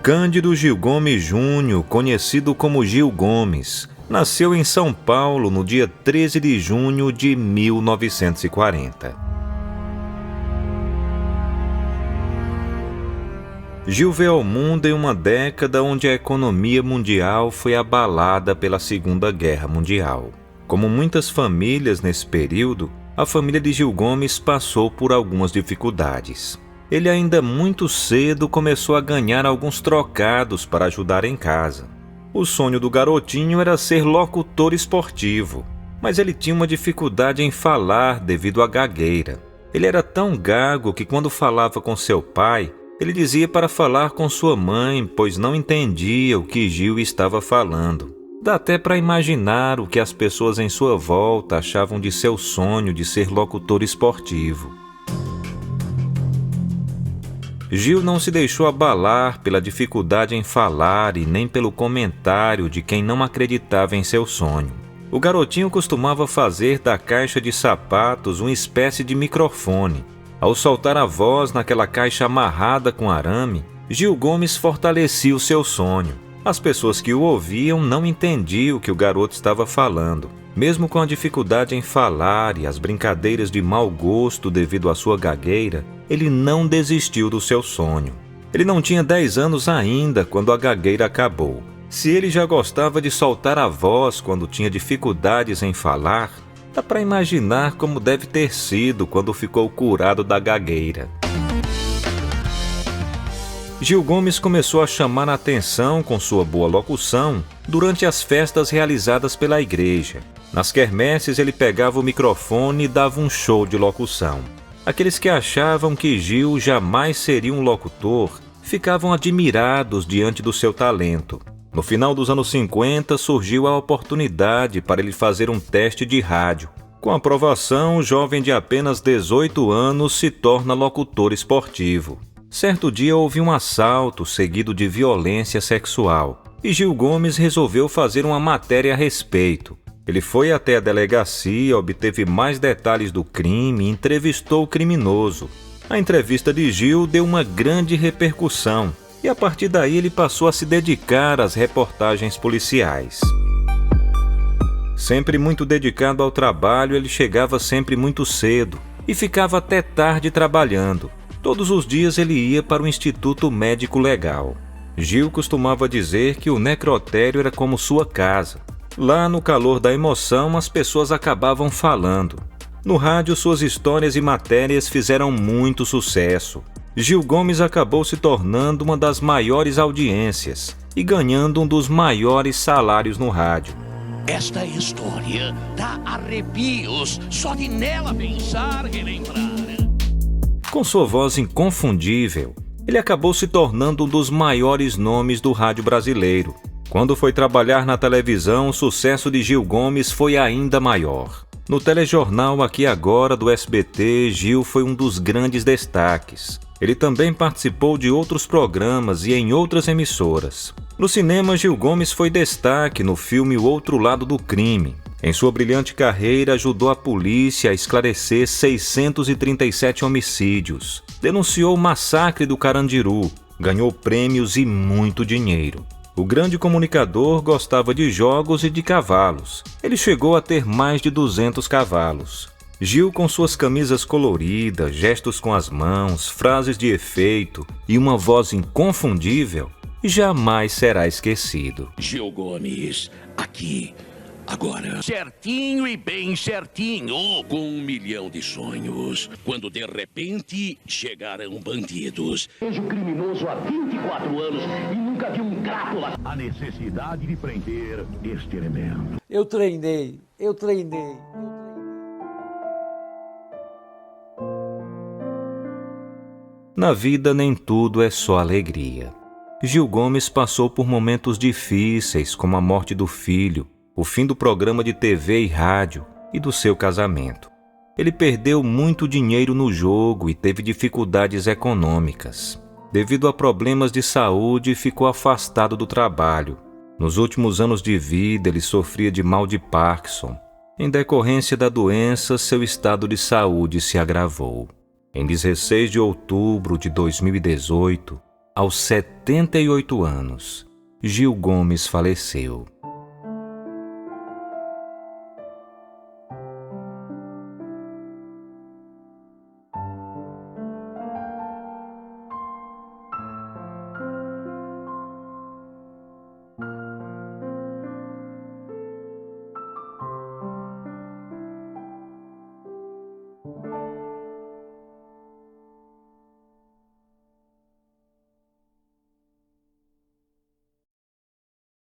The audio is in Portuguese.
Cândido Gil Gomes Júnior, conhecido como Gil Gomes, nasceu em São Paulo no dia 13 de junho de 1940. Gil veio ao mundo em uma década onde a economia mundial foi abalada pela Segunda Guerra Mundial. Como muitas famílias nesse período, a família de Gil Gomes passou por algumas dificuldades. Ele ainda muito cedo começou a ganhar alguns trocados para ajudar em casa. O sonho do garotinho era ser locutor esportivo, mas ele tinha uma dificuldade em falar devido à gagueira. Ele era tão gago que quando falava com seu pai, ele dizia para falar com sua mãe, pois não entendia o que Gil estava falando. Dá até para imaginar o que as pessoas em sua volta achavam de seu sonho de ser locutor esportivo. Gil não se deixou abalar pela dificuldade em falar e nem pelo comentário de quem não acreditava em seu sonho. O garotinho costumava fazer da caixa de sapatos uma espécie de microfone. Ao soltar a voz naquela caixa amarrada com arame, Gil Gomes fortalecia o seu sonho. As pessoas que o ouviam não entendiam o que o garoto estava falando. Mesmo com a dificuldade em falar e as brincadeiras de mau gosto devido à sua gagueira, ele não desistiu do seu sonho. Ele não tinha 10 anos ainda quando a gagueira acabou. Se ele já gostava de soltar a voz quando tinha dificuldades em falar, dá para imaginar como deve ter sido quando ficou curado da gagueira. Gil Gomes começou a chamar a atenção com sua boa locução durante as festas realizadas pela igreja. Nas quermesses ele pegava o microfone e dava um show de locução. Aqueles que achavam que Gil jamais seria um locutor ficavam admirados diante do seu talento. No final dos anos 50 surgiu a oportunidade para ele fazer um teste de rádio. Com aprovação, o jovem de apenas 18 anos se torna locutor esportivo. Certo dia houve um assalto seguido de violência sexual e Gil Gomes resolveu fazer uma matéria a respeito. Ele foi até a delegacia, obteve mais detalhes do crime e entrevistou o criminoso. A entrevista de Gil deu uma grande repercussão e a partir daí ele passou a se dedicar às reportagens policiais. Sempre muito dedicado ao trabalho, ele chegava sempre muito cedo e ficava até tarde trabalhando. Todos os dias ele ia para o Instituto Médico Legal. Gil costumava dizer que o necrotério era como sua casa. Lá, no calor da emoção, as pessoas acabavam falando. No rádio, suas histórias e matérias fizeram muito sucesso. Gil Gomes acabou se tornando uma das maiores audiências e ganhando um dos maiores salários no rádio. Esta história dá arrepios só de nela pensar e lembrar. Com sua voz inconfundível, ele acabou se tornando um dos maiores nomes do rádio brasileiro. Quando foi trabalhar na televisão, o sucesso de Gil Gomes foi ainda maior. No telejornal Aqui Agora do SBT, Gil foi um dos grandes destaques. Ele também participou de outros programas e em outras emissoras. No cinema, Gil Gomes foi destaque no filme O Outro Lado do Crime. Em sua brilhante carreira, ajudou a polícia a esclarecer 637 homicídios. Denunciou o massacre do Carandiru, ganhou prêmios e muito dinheiro. O grande comunicador gostava de jogos e de cavalos. Ele chegou a ter mais de 200 cavalos. Gil, com suas camisas coloridas, gestos com as mãos, frases de efeito e uma voz inconfundível, jamais será esquecido. Gil Gomes, aqui, agora. Certinho e bem certinho, com 1 milhão de sonhos. Quando de repente chegaram bandidos. Vejo criminoso há 24 anos e nunca vi um crápula. A necessidade de prender este elemento. Eu treinei. Na vida nem tudo é só alegria. Gil Gomes passou por momentos difíceis, como a morte do filho, o fim do programa de TV e rádio e do seu casamento. Ele perdeu muito dinheiro no jogo e teve dificuldades econômicas. Devido a problemas de saúde, ficou afastado do trabalho. Nos últimos anos de vida, ele sofria de mal de Parkinson. Em decorrência da doença, seu estado de saúde se agravou. Em 16 de outubro de 2018, Aos 78 anos, Gil Gomes faleceu.